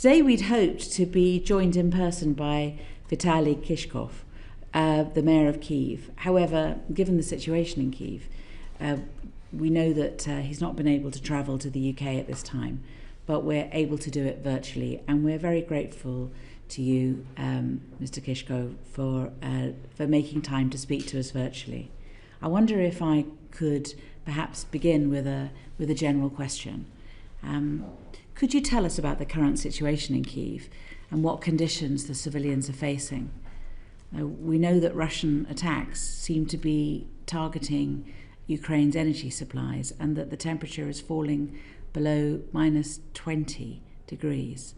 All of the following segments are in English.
Today we'd hoped to be joined in person by Vitali Klitschko, the mayor of Kyiv. However, given the situation in Kyiv, we know that he's not been able to travel to the UK at this time, but we're able to do it virtually, and we're very grateful to you, Mr. Klitschko, for making time to speak to us virtually. I wonder if I could perhaps begin with a general question. Could you tell us about the current situation in Kyiv and what conditions the civilians are facing? We know that Russian attacks seem to be targeting Ukraine's energy supplies and that the temperature is falling below -20 degrees.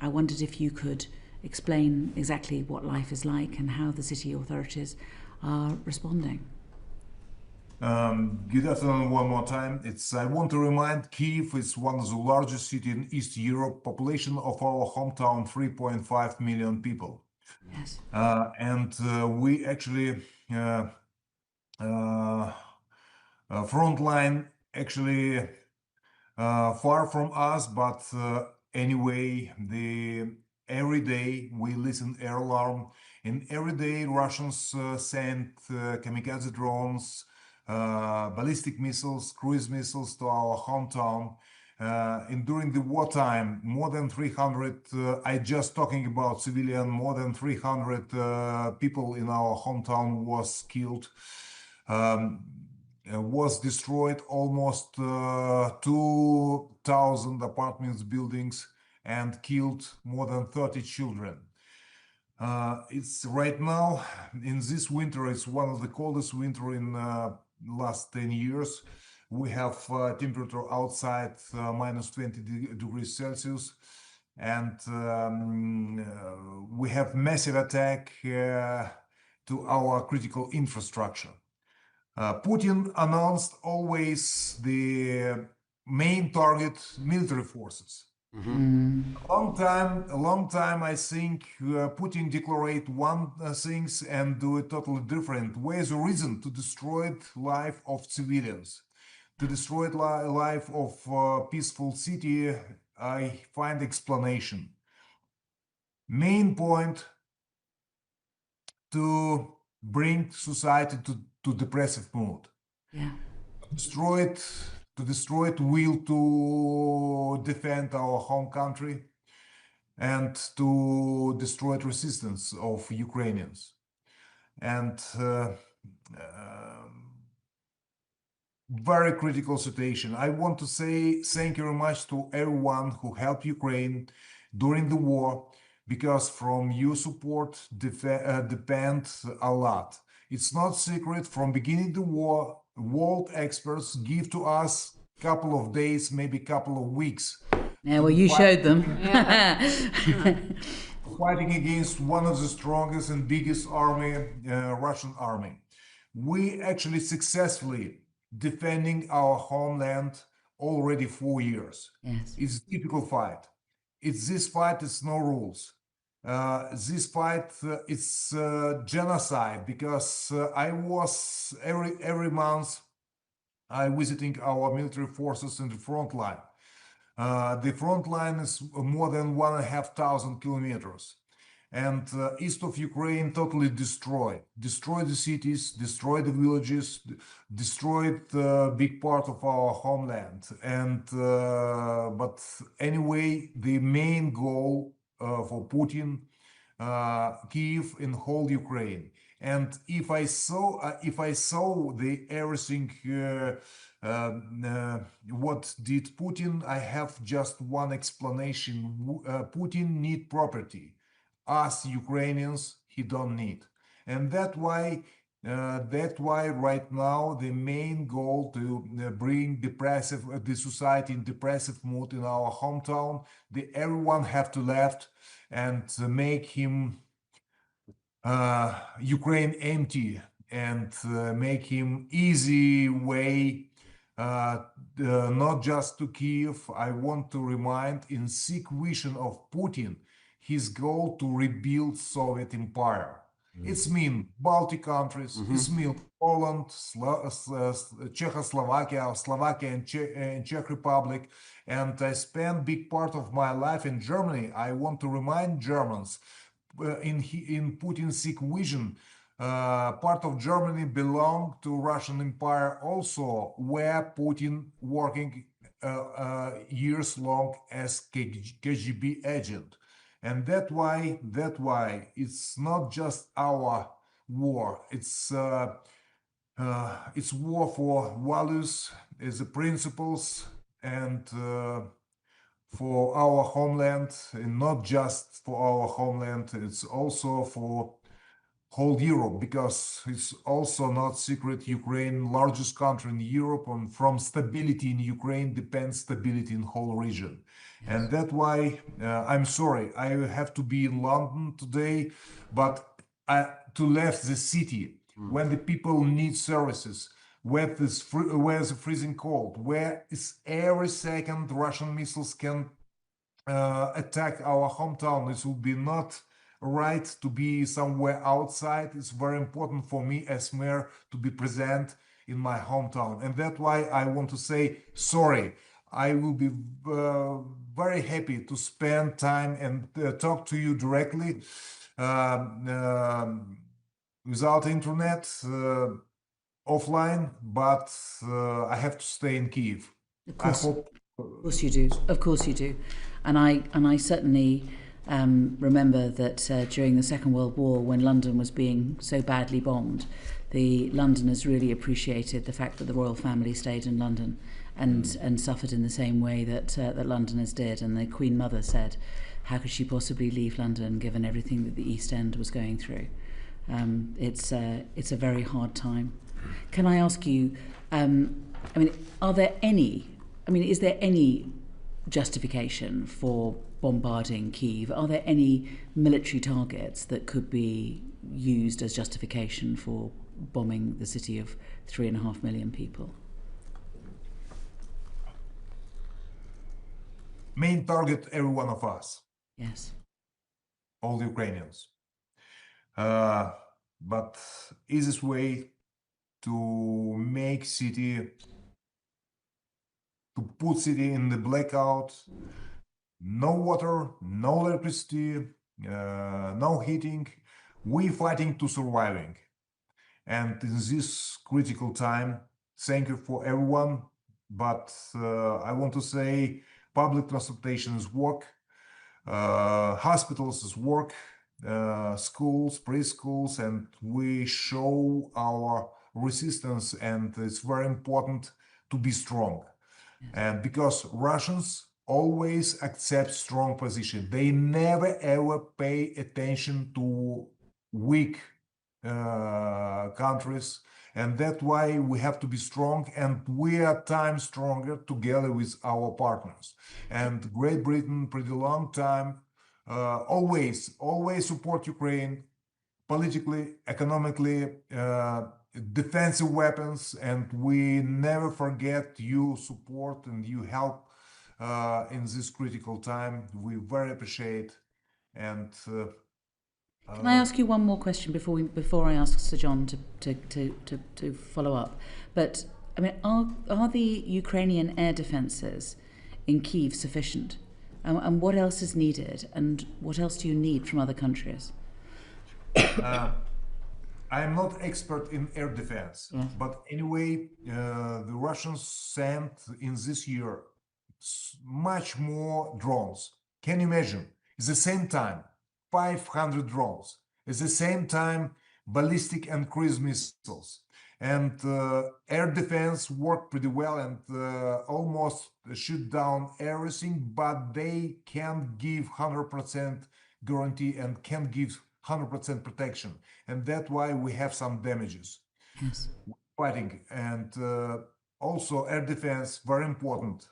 I wondered if you could explain exactly what life is like and how the city authorities are responding. Good afternoon one more time. I want to remind Kyiv is one of the largest cities in East Europe, population of our hometown 3.5 million people. Yes. And we actually front line actually far from us, but anyway, every day we listen air alarm, and every day Russians send kamikaze drones, ballistic missiles, cruise missiles to our hometown. And during the wartime, more than 300, I just talking about civilian, more than 300 people in our hometown was killed, was destroyed almost 2,000 apartments, buildings, and killed more than 30 children. It's right now, in this winter, it's one of the coldest winter in last 10 years. We have temperature outside -20 degrees Celsius, and we have massive attack to our critical infrastructure. Putin announced always the main target military forces. A long time, I think Putin declared one things and do it totally different. Where's the reason to destroy life of civilians, to destroy life of peaceful city? I find explanation. Main point to bring society to depressive mood. Yeah. To destroy it will to defend our home country and to destroy the resistance of Ukrainians. And very critical situation. I want to say thank you very much to everyone who helped Ukraine during the war, because from your support depend a lot. It's not secret, from beginning the war, world experts give to us couple of days, maybe couple of weeks. Yeah, well, you showed them. Fighting against one of the strongest and biggest army, Russian army. We actually successfully defending our homeland already 4 years. Yes. It's a difficult fight. This fight is no rules. This fight it's genocide, because I was every month I visiting our military forces in the front line. The front line is more than 1,500 kilometers, and east of Ukraine totally destroyed the cities, destroyed the villages, destroyed a big part of our homeland. And but anyway, the main goal for Putin, Kyiv and whole Ukraine. And if I saw the everything what did Putin, I have just one explanation. Putin need property. Us Ukrainians, he don't need. And that's why right now the main goal to bring the society in depressive mood in our hometown. Everyone have to left and make him Ukraine empty, and make him easy way, not just to Kyiv. I want to remind, in sick vision of Putin, his goal to rebuild Soviet Empire. It's mean Baltic countries, it's mean Poland, Czechoslovakia, Slovakia and Czech Republic. And I spent big part of my life in Germany. I want to remind Germans, in Putin's sick vision, part of Germany belonged to Russian Empire also, where Putin working years long as KGB agent. And that's why it's not just our war. It's war for values, as the principles, and for our homeland, and not just for our homeland. It's also for whole Europe, because it's also not secret Ukraine, largest country in Europe, and from stability in Ukraine depends stability in whole region. Yes. And that's why I'm sorry, I have to be in London today, but to left the city when the people need services, where it's freezing cold, where is every second Russian missiles can attack our hometown. It would be not right to be somewhere outside. It's very important for me as mayor to be present in my hometown, and that's why I want to say sorry. I will be very happy to spend time and talk to you directly without internet, offline, but I have to stay in Kiev. Of course. Of course you do. Of course you do. And I certainly remember that during the Second World War, when London was being so badly bombed, the Londoners really appreciated the fact that the royal family stayed in London and suffered in the same way that Londoners did. And the Queen Mother said, how could she possibly leave London given everything that the East End was going through? It's a very hard time. Can I ask you, is there any justification for bombarding Kyiv? Are there any military targets that could be used as justification for bombing the city of 3.5 million people? Main target, every one of us. Yes. All the Ukrainians. But easiest way to make city, to put city in the blackout, no water, no electricity, no heating. We fighting to surviving. And in this critical time, thank you for everyone. But I want to say public transportation is work, hospitals is work, schools, preschools, and we show our resistance, and it's very important to be strong. And because Russians always accept strong position, they never ever pay attention to weak countries, and that's why we have to be strong, and we are times stronger together with our partners. And Great Britain, pretty long time, always support Ukraine politically, economically, defensive weapons, and we never forget you support and you help in this critical time. We very appreciate. And can I ask you one more question before I ask Sir John to follow up? But I mean, are the Ukrainian air defences in Kyiv sufficient? And what else is needed? And what else do you need from other countries? I'm not expert in air defense, yes. But anyway, the Russians sent in this year much more drones. Can you imagine? At the same time, 500 drones. At the same time, ballistic and cruise missiles. And air defense worked pretty well and almost shoot down everything, but they can't give 100% guarantee and can't give 100% protection, and that's why we have some damages. Yes. Fighting, and also air defense, very important.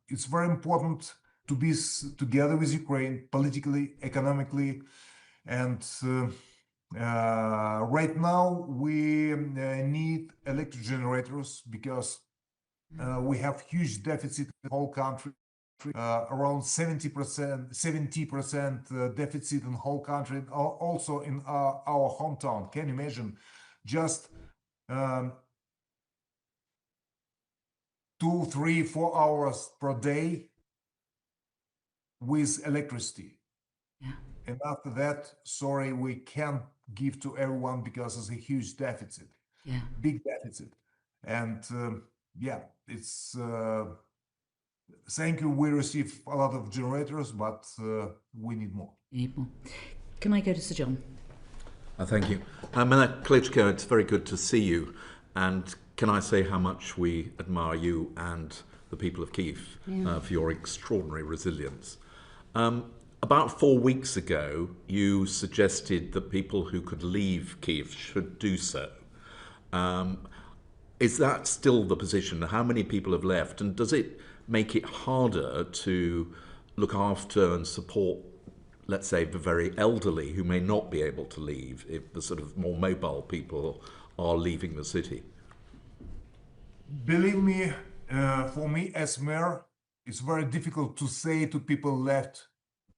It's very important to be together with Ukraine politically, economically, and right now we need electric generators because we have huge deficit in the whole country. around 70% deficit in whole country, also in our hometown. Can you imagine? Just 2, 3, 4 hours per day with electricity. Yeah. And after that, sorry, we can't give to everyone because it's a huge deficit. Yeah. Big deficit. And yeah, it's thank you. We receive a lot of generators, but we need more. You need more. Can I go to Sir John? Thank you. Klitschko, it's very good to see you. And can I say how much we admire you and the people of Kiev for your extraordinary resilience. About 4 weeks ago, you suggested that people who could leave Kiev should do so. Is that still the position? How many people have left? And does it make it harder to look after and support, let's say, the very elderly who may not be able to leave if the sort of more mobile people are leaving the city? Believe me, for me as mayor, it's very difficult to say to people left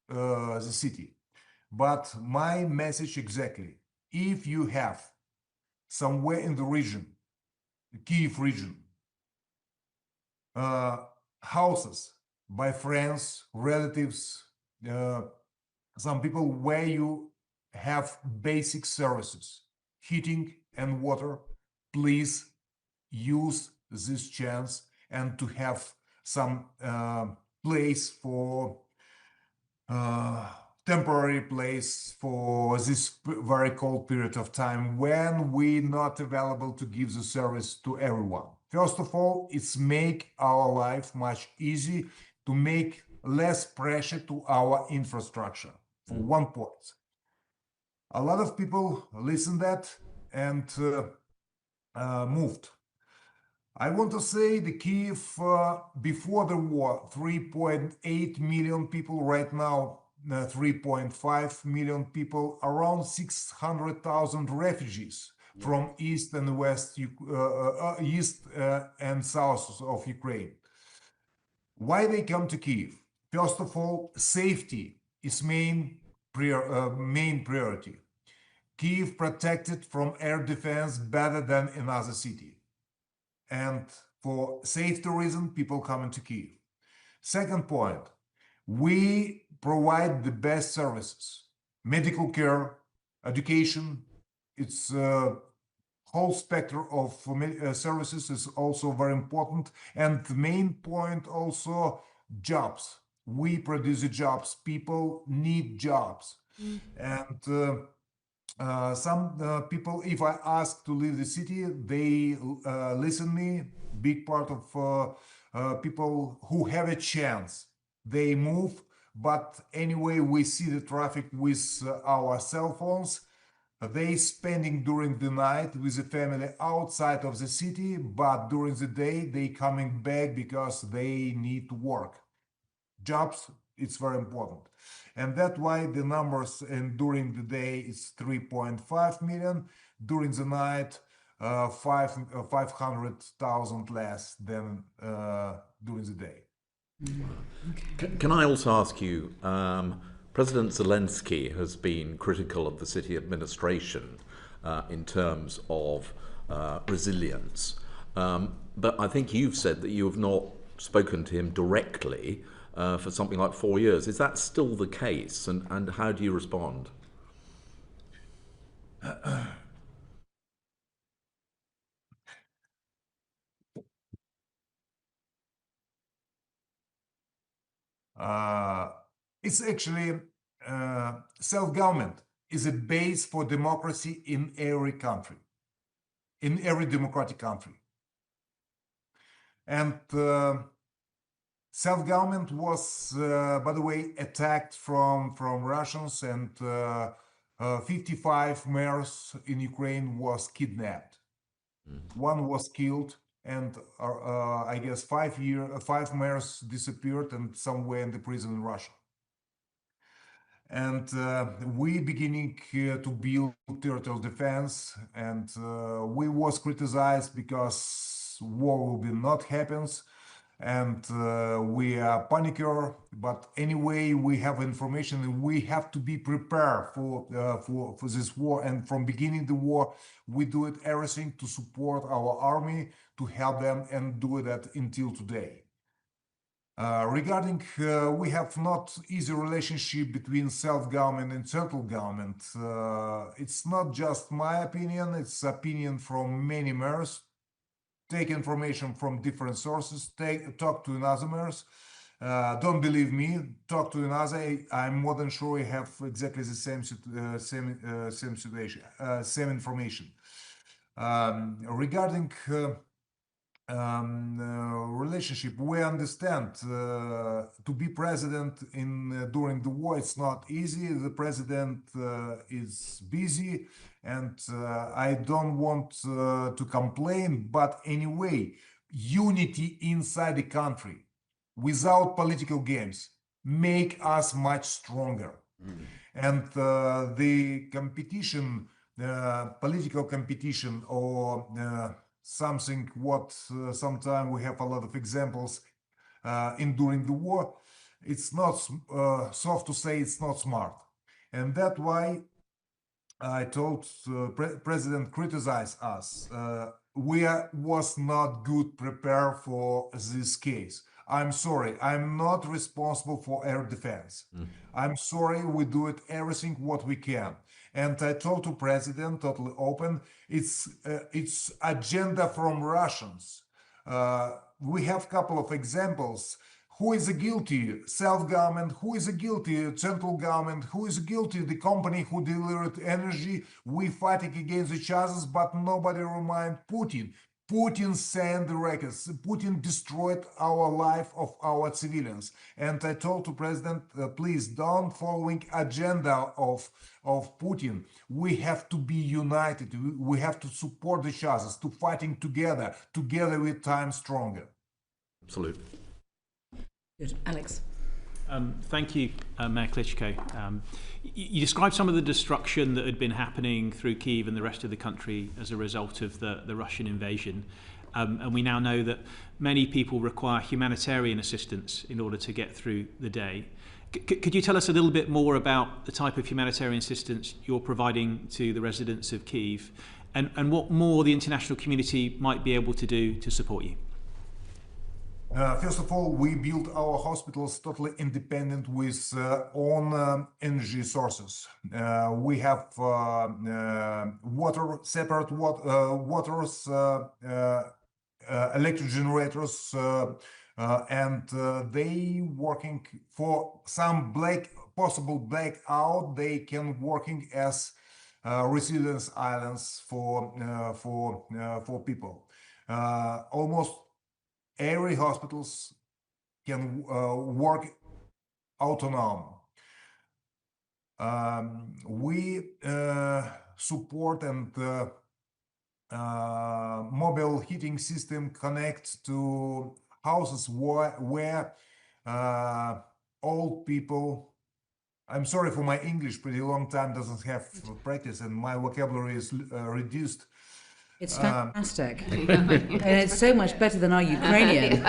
the city. But my message exactly, if you have somewhere in the region, the Kiev region, houses by friends, relatives, some people where you have basic services, heating and water, please use this chance and to have some place for temporary place for this very cold period of time when we're not available to give the service to everyone. First of all, it's make our life much easier, to make less pressure to our infrastructure. For one point, a lot of people listened that and moved. I want to say the Kiev before the war, 3.8 million people, right now 3.5 million people, around 600,000 refugees from east and west, east and south of Ukraine. Why they come to Kiev? First of all, safety is main priority. Kiev protected from air defense better than another city. And for safety reason, people coming to Kiev. Second point, we provide the best services, medical care, education. It's whole spectrum of services is also very important. And the main point also, jobs. We produce the jobs. People need jobs. And some people, if I ask to leave the city, they listen me. Big part of people who have a chance, they move. But anyway, we see the traffic with our cell phones. They spending during the night with the family outside of the city, but during the day they coming back because they need to work. Jobs, it's very important. And that's why the numbers during the day is 3.5 million. During the night, 500,000 less than during the day. Can I also ask you, President Zelensky has been critical of the city administration in terms of resilience. But I think you've said that you have not spoken to him directly for something like 4 years. Is that still the case? And how do you respond? It's actually self-government is a base for democracy in every country, in every democratic country. And self-government was, by the way, attacked from Russians, and 55 mayors in Ukraine was kidnapped. One was killed, and I guess 5 mayors disappeared and somewhere in the prison in Russia. And we beginning to build territorial defense, and we was criticized because war will be not happens. and we are panicker. But anyway, we have information, and we have to be prepared for this war. And from beginning the war, we do it everything to support our army, to help them, and do that until today. Regarding, we have not easy relationship between self-government and central government. It's not just my opinion, it's opinion from many mayors. Take information from different sources, talk to another mayors. Don't believe me, talk to another. I'm more than sure you have exactly the same situation, same information. Regarding relationship, we understand to be president during the war, it's not easy. The president is busy, and I don't want to complain, but anyway, unity inside the country without political games make us much stronger. And the competition, political competition, or something what sometimes we have a lot of examples during the war, it's not soft to say, it's not smart. And that's why I told President criticize us. We was not good prepared for this case. I'm sorry, I'm not responsible for air defense. I'm sorry, we do it everything what we can. And I told to President totally open, it's agenda from Russians. We have a couple of examples. Who is guilty? Self-government. Who is guilty? Central government. Who is guilty? The company who delivered energy. We fighting against each other, but nobody remind Putin. Putin sent the records. Putin destroyed our life of our civilians. And I told to President, please don't following agenda of Putin. We have to be united. We have to support each other, to fighting together. Together with time stronger. Absolutely. Good. Alex. Thank you, Mayor Klitschko. You described some of the destruction that had been happening through Kyiv and the rest of the country as a result of the Russian invasion. And we now know that many people require humanitarian assistance in order to get through the day. Could you tell us a little bit more about the type of humanitarian assistance you're providing to the residents of Kyiv, and what more the international community might be able to do to support you? First of all, we built our hospitals totally independent with own energy sources. We have water, separate waters, electric generators, and they working for some possible blackout. They can working as resilience islands for people. Almost every hospitals can work autonomous. We support and mobile heating system connect to houses where old people. I'm sorry for my English, pretty long time doesn't have practice, and my vocabulary is reduced. It's fantastic. And it's so much better than our Ukrainian.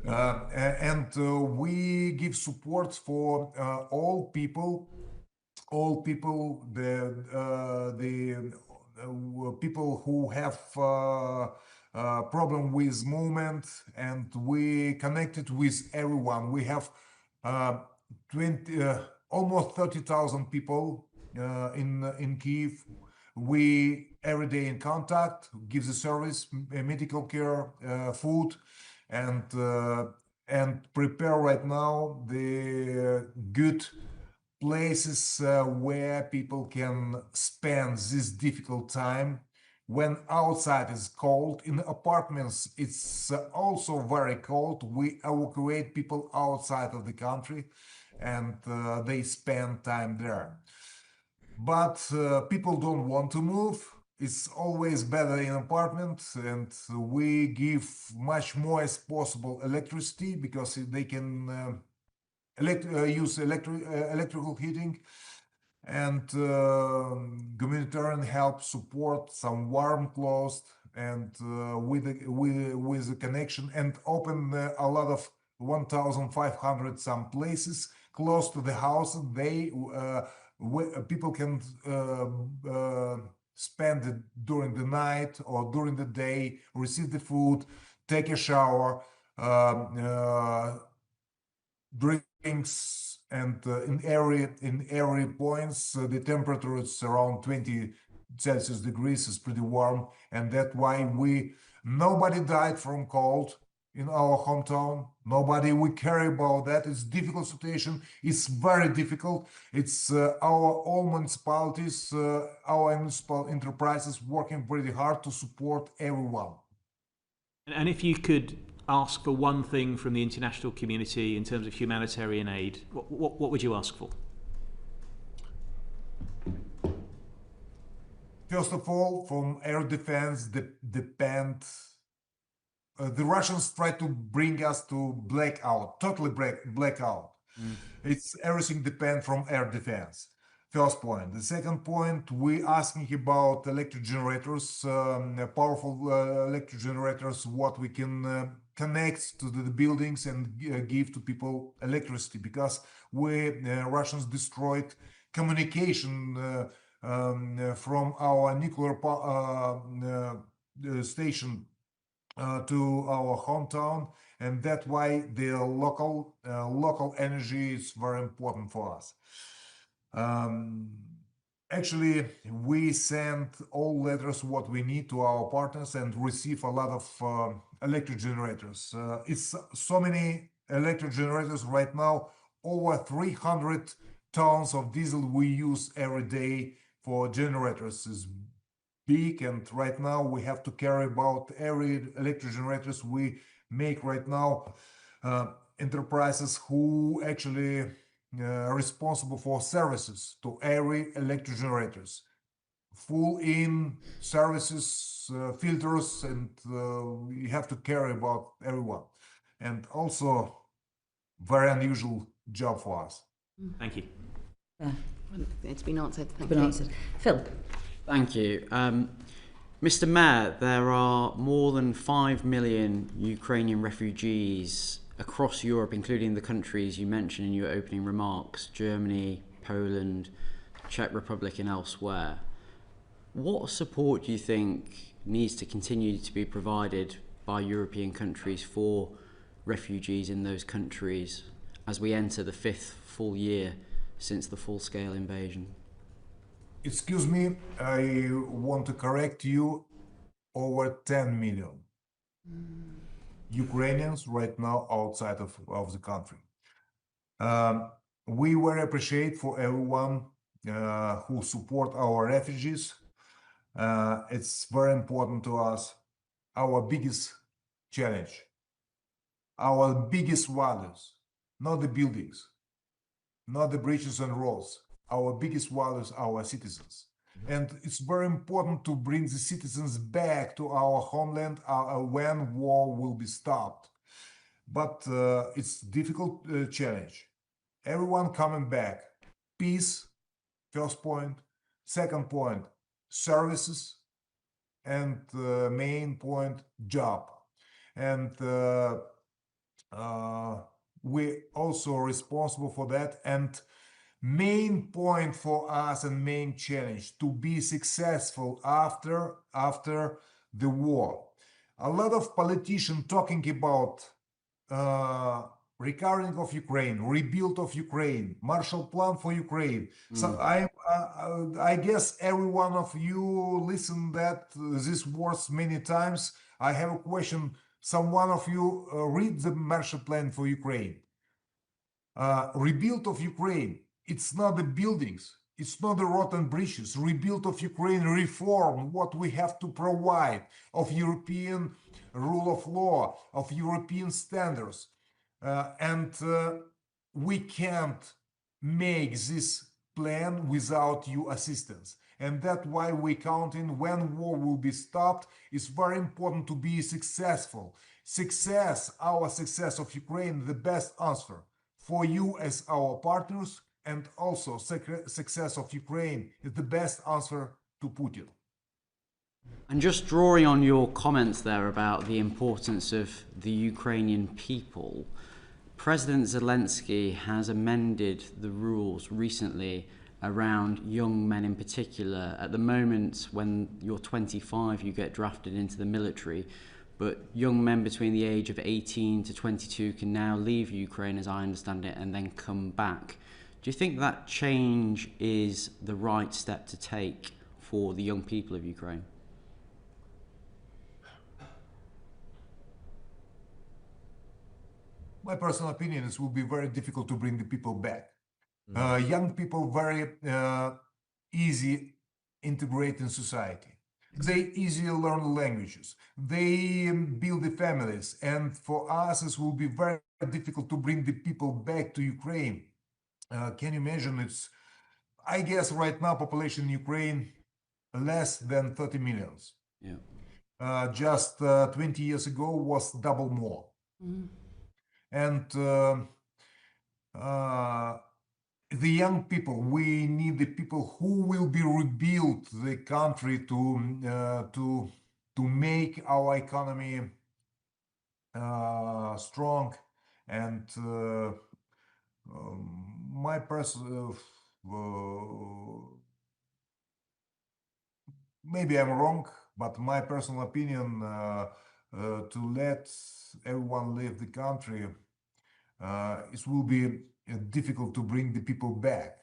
And we give support for all people, the people who have problem with movement, and we connected with everyone. We have almost 30,000 people in Kyiv. We every day in contact, give the service, medical care, food, and prepare right now the good places where people can spend this difficult time when outside is cold. In apartments it's also very cold. We evacuate people outside of the country, and they spend time there. But people don't want to move. It's always better in apartment, and we give much more as possible electricity, because they can use electrical heating, and humanitarian help, support, some warm clothes, and with the connection, and open a lot of 1,500 some places close to the house. They people can spend it during the night or during the day, receive the food, take a shower, drinks, and in every points the temperature is around 20 Celsius degrees, is pretty warm, and that's why nobody died from cold in our hometown. Nobody we care about that. It's difficult situation. It's very difficult. It's our all municipalities, our municipal enterprises working pretty hard to support everyone. And if you could ask for one thing from the international community in terms of humanitarian aid, what would you ask for? First of all, from air defense depend. The Russians try to bring us to blackout, totally blackout. It's everything depends from air defense. First point. The second point, we asking about electric generators, powerful electric generators, what we can connect to the buildings and give to people electricity, because Russians destroyed communication from our nuclear station to our hometown, and that's why the local energy is very important for us. Actually, we send all letters what we need to our partners and receive a lot of electric generators. It's so many electric generators right now, over 300 tons of diesel we use every day for generators is big, and right now we have to carry about every electric generators we make right now. Enterprises who actually responsible for services to every electric generators, full in services, filters, and you have to carry about everyone, and also very unusual job for us. Thank you. Yeah. It's been answered. Thank Been you. answered. Phil. Thank you. Mr. Mayor, there are more than 5 million Ukrainian refugees across Europe, including the countries you mentioned in your opening remarks, Germany, Poland, Czech Republic and elsewhere. What support do you think needs to continue to be provided by European countries for refugees in those countries as we enter the 5th full year since the full-scale invasion? Excuse me, I want to correct you. Over 10 million Ukrainians right now outside of the country. We very appreciate for everyone who support our refugees. It's very important to us. Our biggest challenge, our biggest values, not the buildings, not the bridges and roads. Our biggest values are our citizens. And it's very important to bring the citizens back to our homeland when war will be stopped. But it's a difficult challenge. Everyone coming back. Peace, first point. Second point, services. And main point, job. And we also responsible for that. And main point for us and main challenge to be successful after the war. A lot of politicians talking about recovering of Ukraine, rebuild of Ukraine, Marshall Plan for Ukraine. So I guess every one of you listen that these words many times. I have a question. Some one of you read the Marshall Plan for Ukraine. Rebuild of Ukraine. It's not the buildings, it's not the rotten bridges. Rebuild of Ukraine, reform, what we have to provide of European rule of law, of European standards. And we can't make this plan without your assistance. And that's why we counting when war will be stopped. It's very important to be successful. Our success of Ukraine, the best answer for you as our partners. And also, success of Ukraine is the best answer to Putin. And just drawing on your comments there about the importance of the Ukrainian people, President Zelensky has amended the rules recently around young men in particular. At the moment, when you're 25, you get drafted into the military, but young men between the age of 18 to 22 can now leave Ukraine, as I understand it, and then come back. Do you think that change is the right step to take for the young people of Ukraine? My personal opinion is it will be very difficult to bring the people back. Young people very easy integrate in society. They easily learn languages. They build the families. And for us, it will be very difficult to bring the people back to Ukraine. Can you imagine? I guess right now population in Ukraine less than 30 millions. Yeah. Just 20 years ago was double more. And the young people, we need the people who will be rebuild the country to make our economy strong. And my personal, maybe I'm wrong, but my personal opinion, to let everyone leave the country, it will be difficult to bring the people back.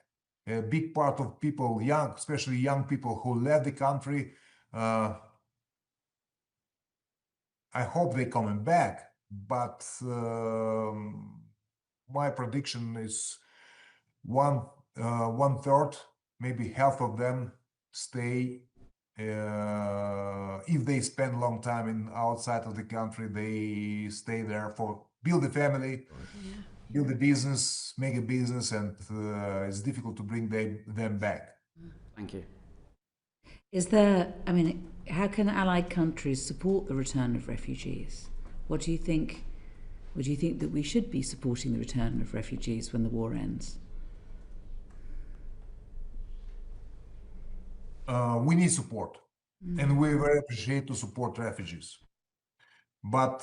A big part of people, young, especially young people who left the country, I hope they're coming back, but my prediction is one third, maybe half of them stay. If they spend a long time in outside of the country, they stay there for build a family, build a business, make a business, and it's difficult to bring them back. Thank you. Is there, I mean, how can allied countries support the return of refugees? What do you think? Would you think that we should be supporting the return of refugees when the war ends? We need support, and we very appreciate to support refugees. But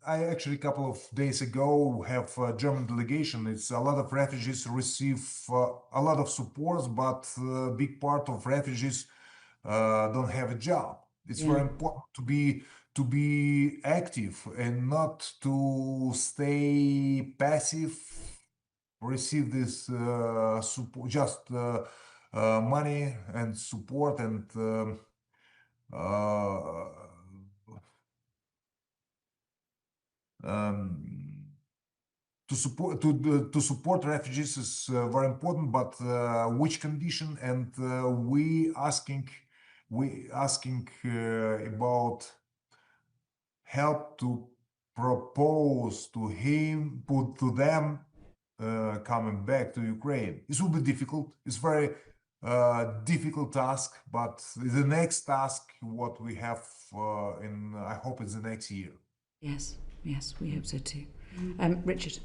I actually a couple of days ago have a German delegation. It's a lot of refugees receive a lot of support, but a big part of refugees don't have a job. It's very important to be active and not to stay passive. Receive this support, just money and support and to support refugees is very important, but which condition? And we asking about help to propose to him, put to them coming back to Ukraine. This will be difficult. It's very difficult task, but the next task, what we have I hope it's the next year. Yes, we hope so too. Richard.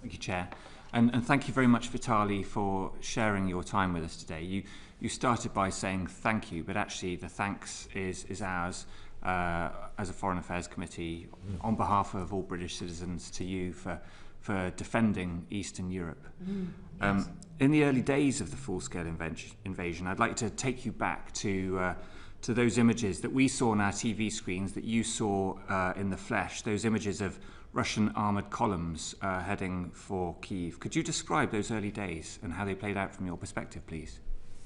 Thank you, Chair. And thank you very much, Vitali, for sharing your time with us today. You started by saying thank you, but actually the thanks is ours as a Foreign Affairs Committee on behalf of all British citizens to you for defending Eastern Europe. Yes. In the early days of the full-scale invasion, I'd like to take you back to those images that we saw on our TV screens, that you saw in the flesh, those images of Russian armoured columns heading for Kyiv. Could you describe those early days and how they played out from your perspective, please?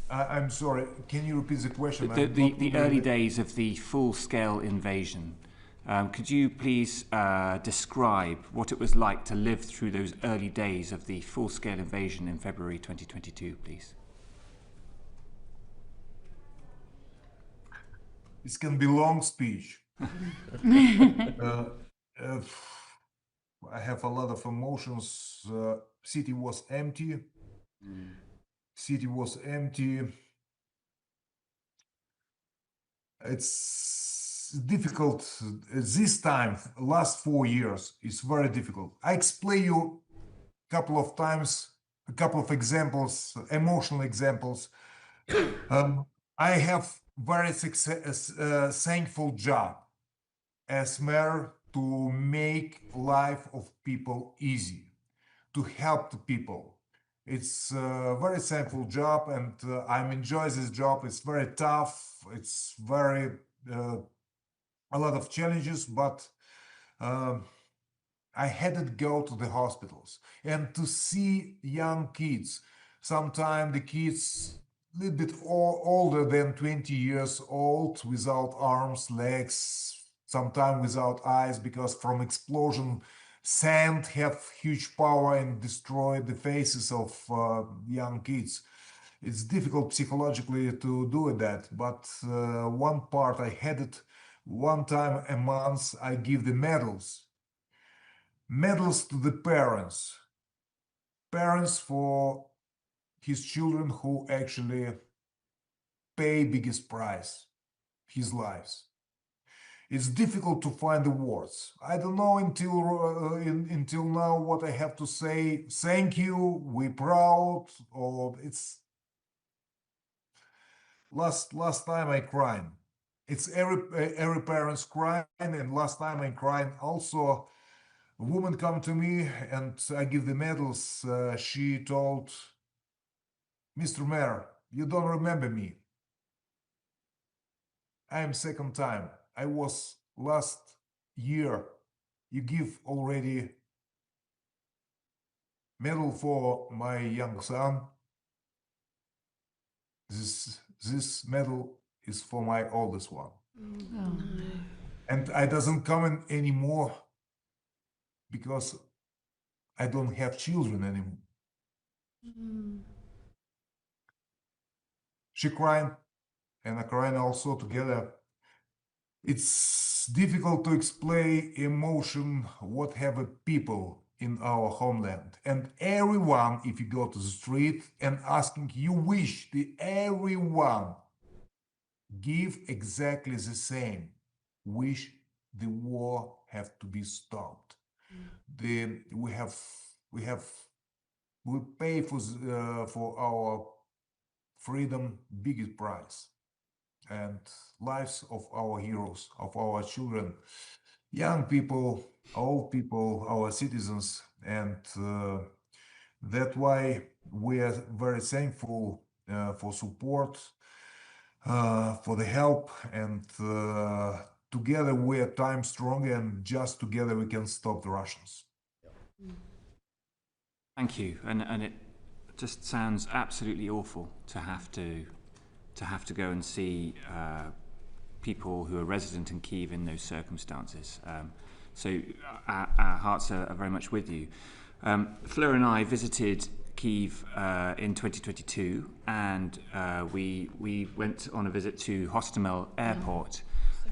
I'm sorry, can you repeat the question? The early days of the full-scale invasion. Could you please describe what it was like to live through those early days of the full-scale invasion in February 2022, please? This can be a long speech. I have a lot of emotions. City was empty. City was empty. It's difficult. This time, last 4 years, is very difficult. I explain you a couple of times, a couple of examples, emotional examples. I have very thankful job as mayor to make life of people easy, to help the people. It's a very thankful job, and I'm enjoy this job. It's very tough. It's very a lot of challenges, but um I had to go to the hospitals and to see young kids. Sometimes the kids a little bit older than 20 years old, without arms, legs, sometimes without eyes, because from explosion, sand have huge power and destroy the faces of young kids. It's difficult psychologically to do that, but one part I had it one time a month. I give the medals to the parents for his children who actually pay biggest price, his lives. It's difficult to find the words. I don't know until now what I have to say. Thank you, we proud, or it's last time I cried. It's every parent's crying, and last time I cried also. A woman come to me and I give the medals. She told, Mr. Mayor, you don't remember me. I am second time. I was last year. You give already medal for my young son. This medal is for my oldest one. Oh. And I doesn't come in anymore because I don't have children anymore. She crying and I crying also together. It's difficult to explain emotion what have a people in our homeland. And everyone, if you go to the street and asking, you wish the everyone give exactly the same. Wish the war have to be stopped. We pay for our freedom biggest price, and lives of our heroes, of our children, young people, old people, our citizens, and that's why we are very thankful for support, for the help, and together we are time strong, and just together we can stop the Russians. Thank you, and it just sounds absolutely awful to have to go and see people who are resident in Kyiv in those circumstances. So our hearts are very much with you. Fleur and I visited Kyiv in 2022, and we went on a visit to Hostomel Airport,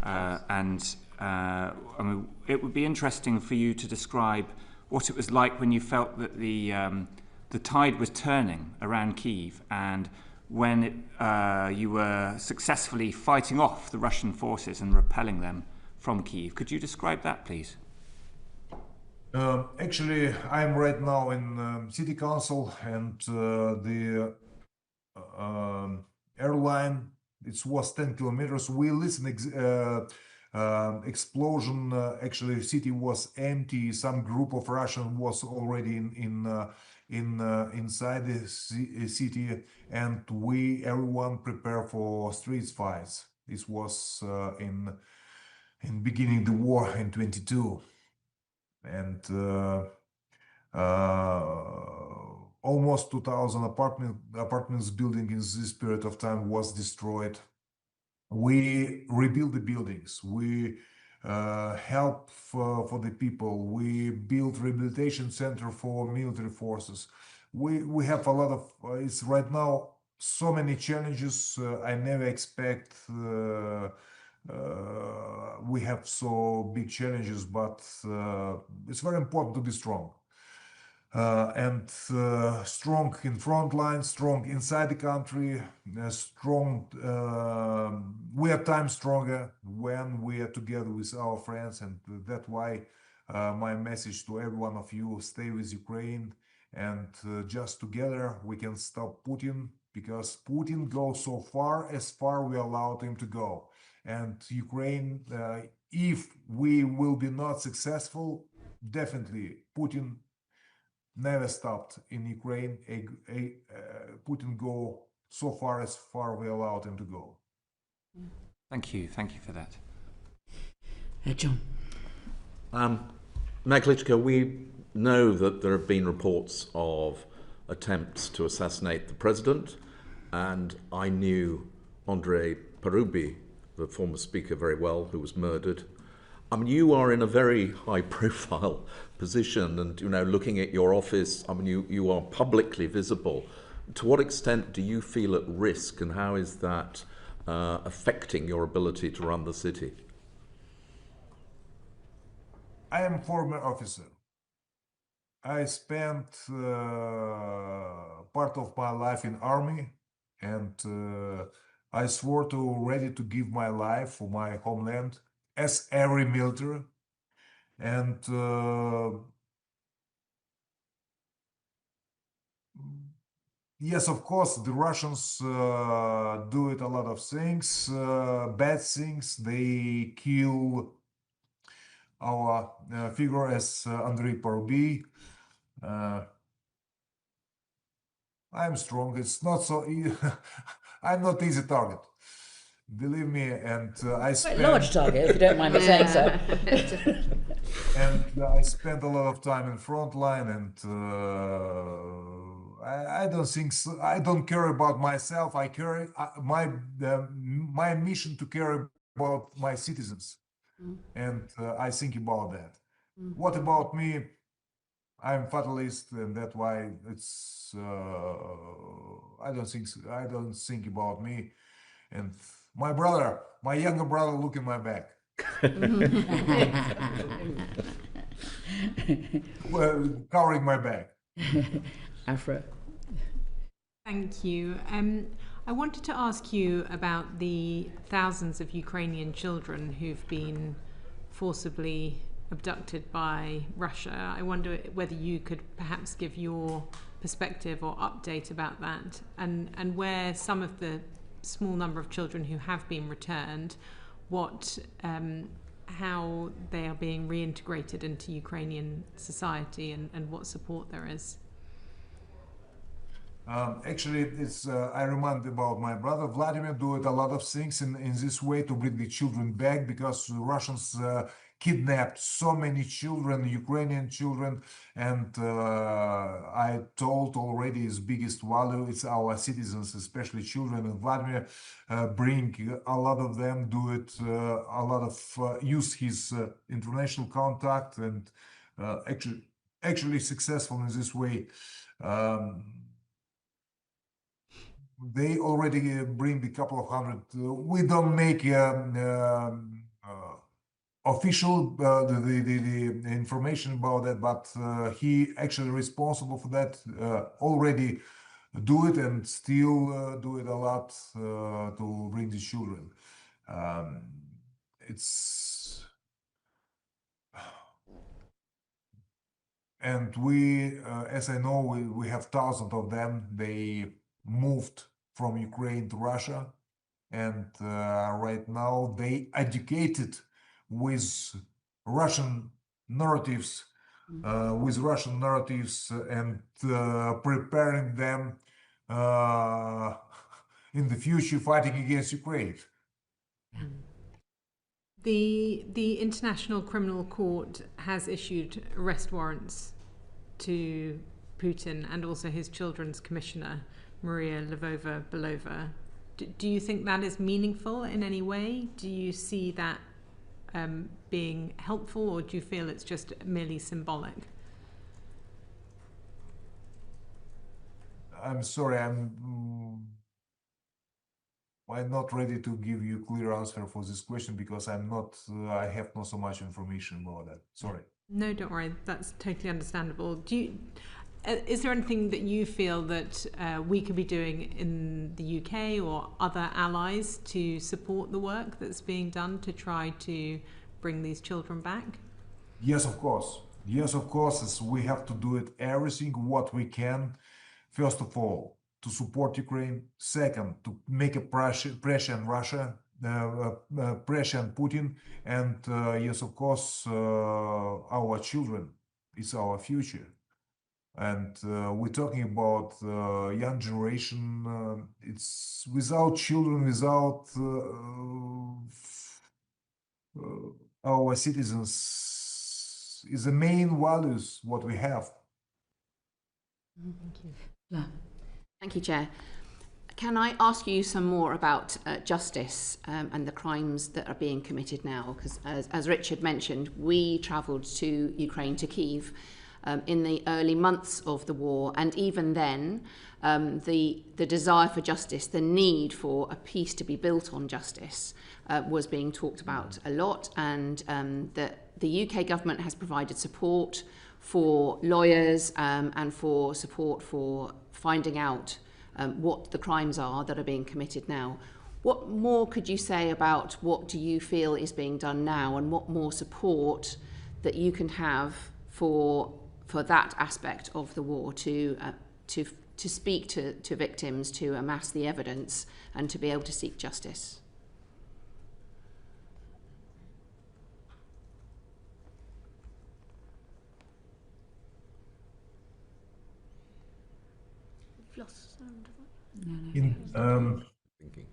and I mean, it would be interesting for you to describe what it was like when you felt that the tide was turning around Kyiv, and when you were successfully fighting off the Russian forces and repelling them from Kyiv. Could you describe that, please? Actually, I'm right now in city council, and the airline, it was 10 kilometers. We listen explosion. Actually, city was empty. Some group of Russian was already inside the city, and everyone prepare for street fights. This was in beginning the war in 22, and almost 2,000 apartments building in this period of time was destroyed. We rebuild the buildings. We help for the people. We build rehabilitation center for military forces. We have a lot of, it's right now so many challenges. I never expect we have so big challenges, but it's very important to be strong. And strong in front line, strong inside the country, strong. We are time stronger when we are together with our friends, and that's why my message to every one of you: stay with Ukraine, and just together we can stop Putin. because Putin goes so far as far we allowed him to go. And Ukraine, if we will be not successful, definitely Putin never stopped in Ukraine. Putin go so far as far we allowed him to go. Thank you for that. John. Klitschko, we know that there have been reports of attempts to assassinate the president, and I knew Andrei Parubi, the former speaker, very well, who was murdered. I mean, you are in a very high-profile position, and looking at your office, I mean, you are publicly visible. To what extent do you feel at risk, and how is that affecting your ability to run the city? I am former officer. I spent part of my life in army, and I swore ready to give my life for my homeland, as every military. And yes, of course, the Russians do it a lot of things, bad things. They kill our figure as Andrei Parubi. I'm strong. It's not so easy. I'm not easy target. Believe me, and I spent... Quite large target, if you don't mind me saying so. And I spent a lot of time in front line, and I don't think so. I don't care about myself. I care my mission to care about my citizens, and I think about that. What about me? I'm fatalist, and that's why it's. I don't think about me, and my brother, my younger brother, look in my back. Well, covering my back. Afra. Thank you. I wanted to ask you about the thousands of Ukrainian children who've been forcibly abducted by Russia. I wonder whether you could perhaps give your perspective or update about that, and where some of the small number of children who have been returned, how they are being reintegrated into Ukrainian society, and what support there is. Actually, it's I remind about my brother Vladimir do it a lot of things in this way to bring the children back, because the Russians kidnapped so many children, Ukrainian children, and I told already his biggest value it's our citizens, especially children, and Vladimir bring a lot of them, do it a lot of use his international contact, and actually successful in this way. They already bring a couple of hundred. We don't make official the information about that, but he actually responsible for that. Already do it, and still do it a lot to bring the children. It's and we, as I know, we have thousands of them. They moved from Ukraine to Russia, and right now they educated with Russian narratives, and preparing them in the future fighting against Ukraine. The International Criminal Court has issued arrest warrants to Putin and also his children's commissioner, Maria Lvova-Belova. Do you think that is meaningful in any way? Do you see that being helpful, or do you feel it's just merely symbolic? I'm sorry, I'm not ready to give you a clear answer for this question, because I have not so much information about that. Sorry. No, don't worry. That's totally understandable. Is there anything that you feel that we could be doing in the UK or other allies to support the work that's being done to try to bring these children back? Yes, of course. Yes, of course. We have to do it everything what we can. First of all, to support Ukraine. Second, to make a pressure on Russia, pressure on Putin, and yes, of course, our children is our future. And we're talking about young generation. It's without children, without our citizens, is the main values what we have. Thank you. Yeah. Thank you, Chair. Can I ask you some more about justice and the crimes that are being committed now? Because as Richard mentioned, we travelled to Ukraine, to Kyiv, in the early months of the war, and even then, the desire for justice, the need for a peace to be built on justice, was being talked about a lot, and the UK government has provided support for lawyers and for support for finding out what the crimes are that are being committed now. What more could you say about what do you feel is being done now, and what more support that you can have for that aspect of the war to speak to victims, to amass the evidence, and to be able to seek justice? We've lost sound. Thinking.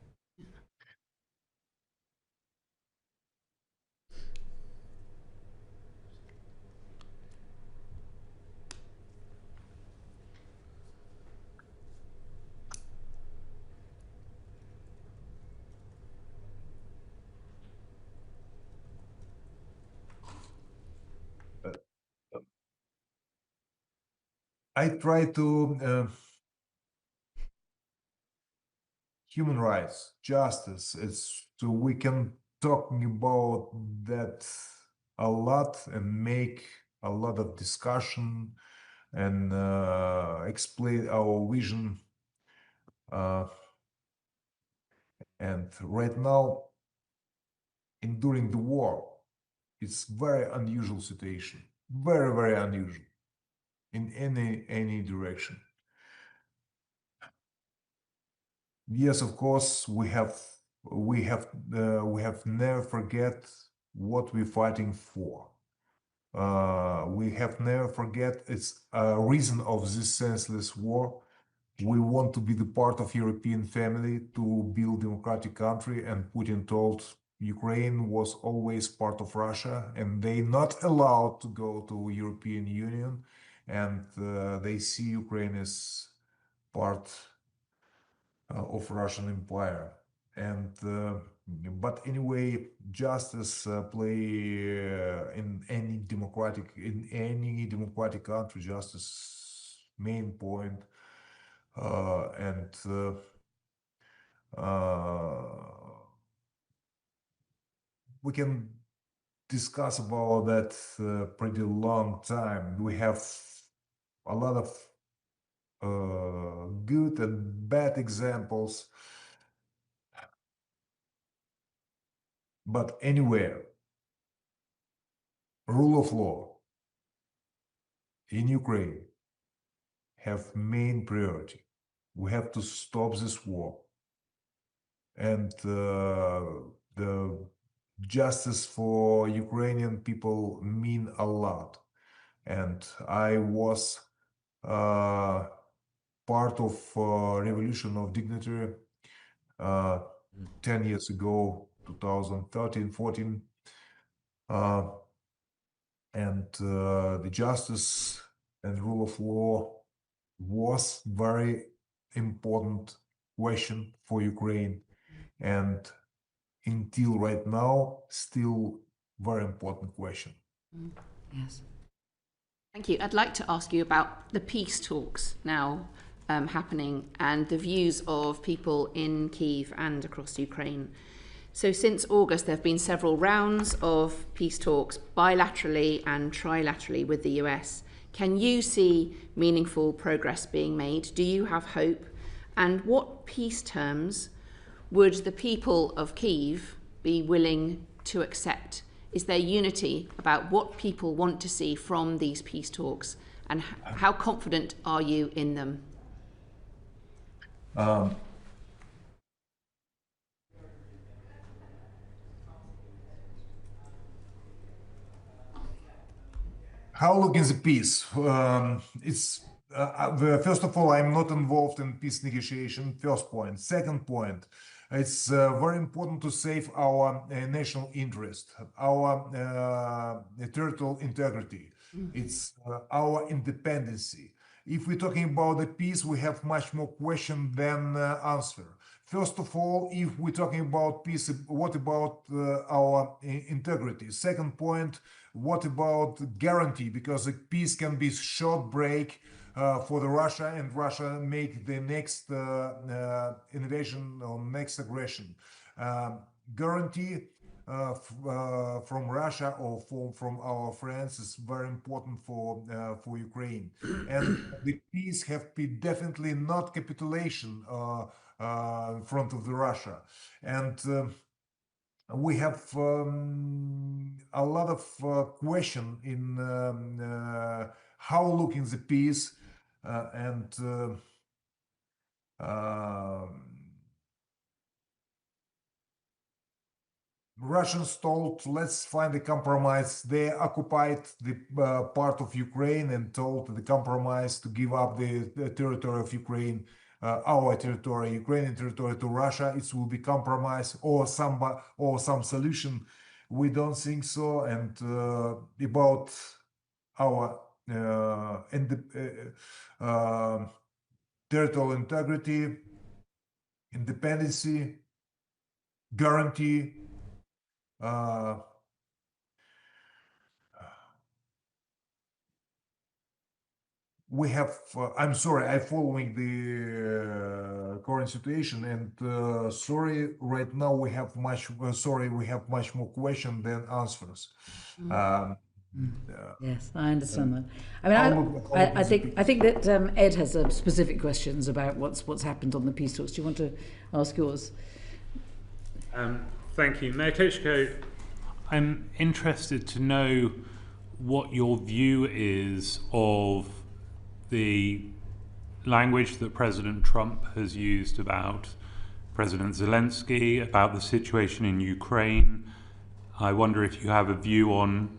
I try to human rights, justice. It's so we can talking about that a lot and make a lot of discussion and explain our vision. And right now, during the war, it's very unusual situation, very, very unusual in any direction. Yes, of course, we have never forget what we're fighting for. We have never forget it's a reason of this senseless war. We want to be the part of European family to build democratic country, and Putin told Ukraine was always part of Russia, and they not allowed to go to European Union, and they see Ukraine as part of Russian Empire. And but anyway, justice play in any democratic country, justice main point, and we can discuss about that pretty long time. We have a lot of good and bad examples. But anywhere, rule of law in Ukraine have main priority. We have to stop this war. And the justice for Ukrainian people mean a lot. And I was part of Revolution of Dignity 10 years ago, 2013, 14. And the justice and rule of law was very important question for Ukraine, and until right now, still very important question. Yes. Thank you. I'd like to ask you about the peace talks now happening and the views of people in Kyiv and across Ukraine. So since August, there have been several rounds of peace talks bilaterally and trilaterally with the US. Can you see meaningful progress being made? Do you have hope? And what peace terms would the people of Kyiv be willing to accept? Is there unity about what people want to see from these peace talks, and how confident are you in them? Um, how looking the peace? First of all, I'm not involved in peace negotiation. First point. Second point, it's very important to save our national interest, our territorial integrity. It's our independency. If we're talking about the peace, we have much more question than answer. First of all, if we're talking about peace, what about our integrity? Second point, what about guarantee? Because a peace can be short break for the Russia, and Russia make the next invasion or next aggression. Guarantee from Russia or from our friends is very important for Ukraine. And the peace have been definitely not capitulation in front of the Russia. And we have a lot of question in how looking the peace and Russians told, let's find a compromise. They occupied the part of Ukraine and told the compromise to give up the territory of Ukraine, our territory, Ukrainian territory, to Russia. It will be compromise or some solution. We don't think so. And about our territorial integrity, independency, guarantee. We have, I'm sorry, I'm following the current situation, and sorry, right now we have we have much more questions than answers. Yes, I understand that. I mean, I think that Ed has specific questions about what's happened on the peace talks. Do you want to ask yours? Thank you, Mayor Klitschko. I'm interested to know what your view is of the language that President Trump has used about President Zelensky, about the situation in Ukraine. I wonder if you have a view on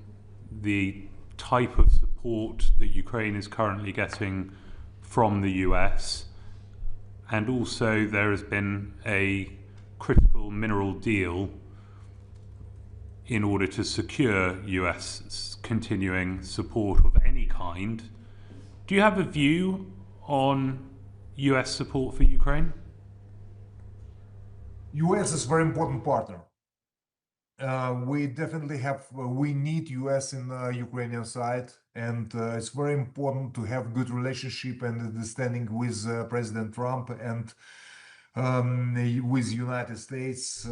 the type of support that Ukraine is currently getting from the US. And also there has been a critical mineral deal in order to secure US continuing support of any kind. Do you have a view on US support for Ukraine? US is a very important partner. We definitely we need US in the Ukrainian side, and it's very important to have good relationship and understanding with President Trump and with United States.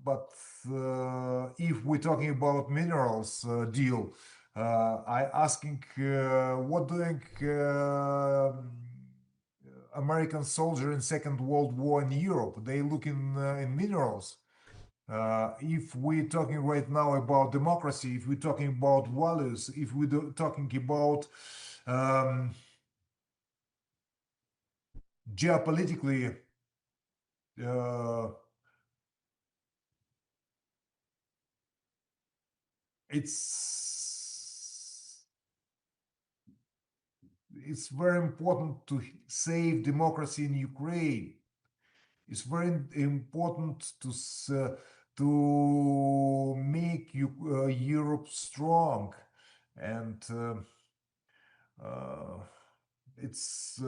But if we're talking about minerals deal, I asking what doing American soldier in Second World War in Europe? They looking in minerals. If we're talking right now about democracy, if we're talking about values, if we're talking about geopolitically, it's very important to save democracy in Ukraine. It's very important to make Europe strong, and it's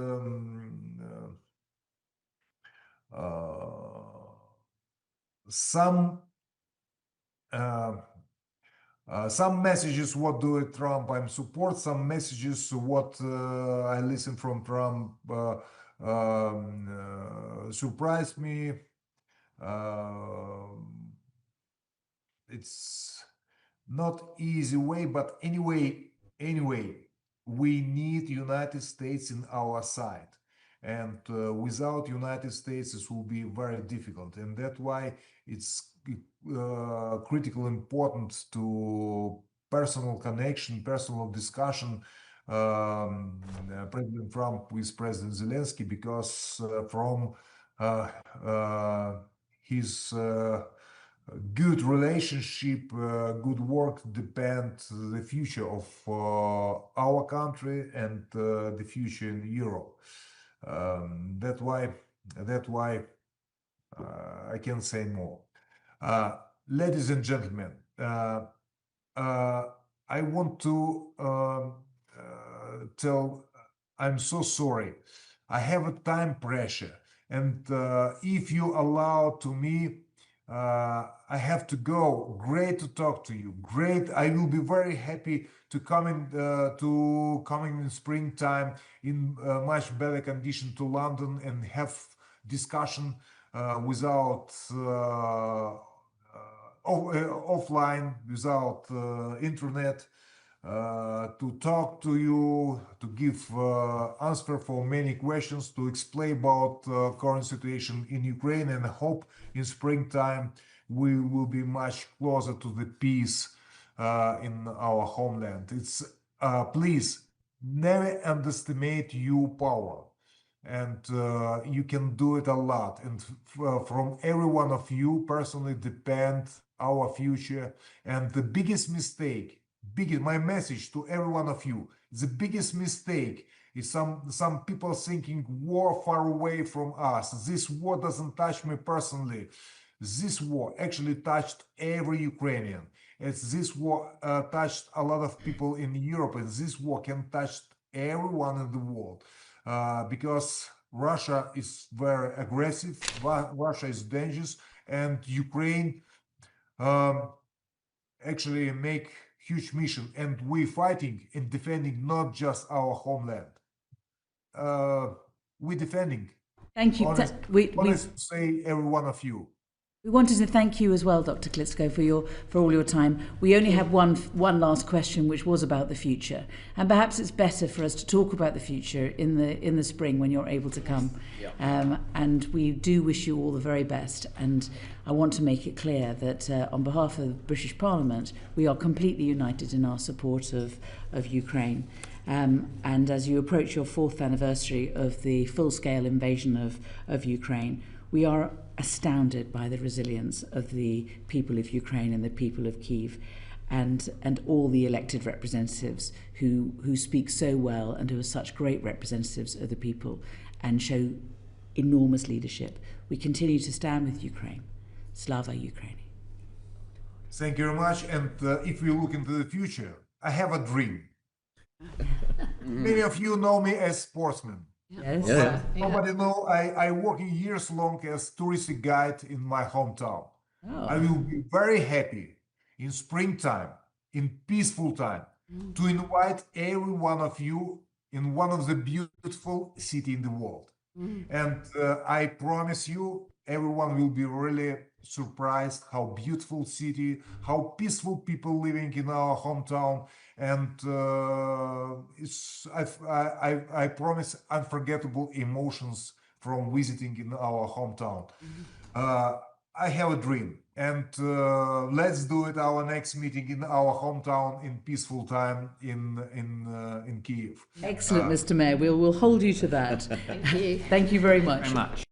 some messages what do Trump I'm support, some messages what I listen from Trump surprised me. It's not easy way, but anyway, we need United States in our side, and without United States, it will be very difficult, and that's why it's critical important to personal connection, personal discussion President Trump with President Zelensky, because from his good relationship, good work depend the future of our country and the future in Europe. That's why I can say more. Ladies and gentlemen, I want to tell I'm so sorry. I have a time pressure, and if you allow to me, I have to go. Great to talk to you. Great. I will be very happy to coming in springtime in much better condition to London and have discussion without offline, without internet, to talk to you, to give answer for many questions, to explain about current situation in Ukraine, and I hope in springtime we will be much closer to the peace in our homeland. It's please never underestimate your power, and you can do it a lot. And from every one of you personally depend our future. And the biggest mistake, my message to every one of you, the biggest mistake is some people thinking war far away from us. This war doesn't touch me personally. This war actually touched every Ukrainian. This war touched a lot of people in Europe, and this war can touch everyone in the world, because Russia is very aggressive, Russia is dangerous, and Ukraine actually make huge mission, and we're fighting and defending not just our homeland. We're defending. Thank you. Honest to say, every one of you. We wanted to thank you as well, Dr. Klitschko, for all your time. We only have one last question, which was about the future, and perhaps it's better for us to talk about the future in the spring when you're able to come. And we do wish you all the very best. And I want to make it clear that on behalf of the British Parliament, we are completely united in our support of Ukraine. And as you approach your 4th anniversary of the full-scale invasion of Ukraine, we are astounded by the resilience of the people of Ukraine and the people of Kyiv, and all the elected representatives who speak so well and who are such great representatives of the people and show enormous leadership. We continue to stand with Ukraine. Slava Ukraini. Thank you very much. And if we look into the future, I have a dream. Many of you know me as sportsman. Yes. Yeah. Nobody know I working years long as touristic guide in my hometown. Oh. I will be very happy in springtime, in peaceful time, to invite every one of you in one of the beautiful city in the world. And I promise you, everyone will be really surprised how beautiful city, how peaceful people living in our hometown, and I promise unforgettable emotions from visiting in our hometown. I have a dream, and let's do it. Our next meeting in our hometown in peaceful time in Kyiv. Excellent, Mr. Mayor. We'll hold you to that. Thank you. Thank you very much. Very much.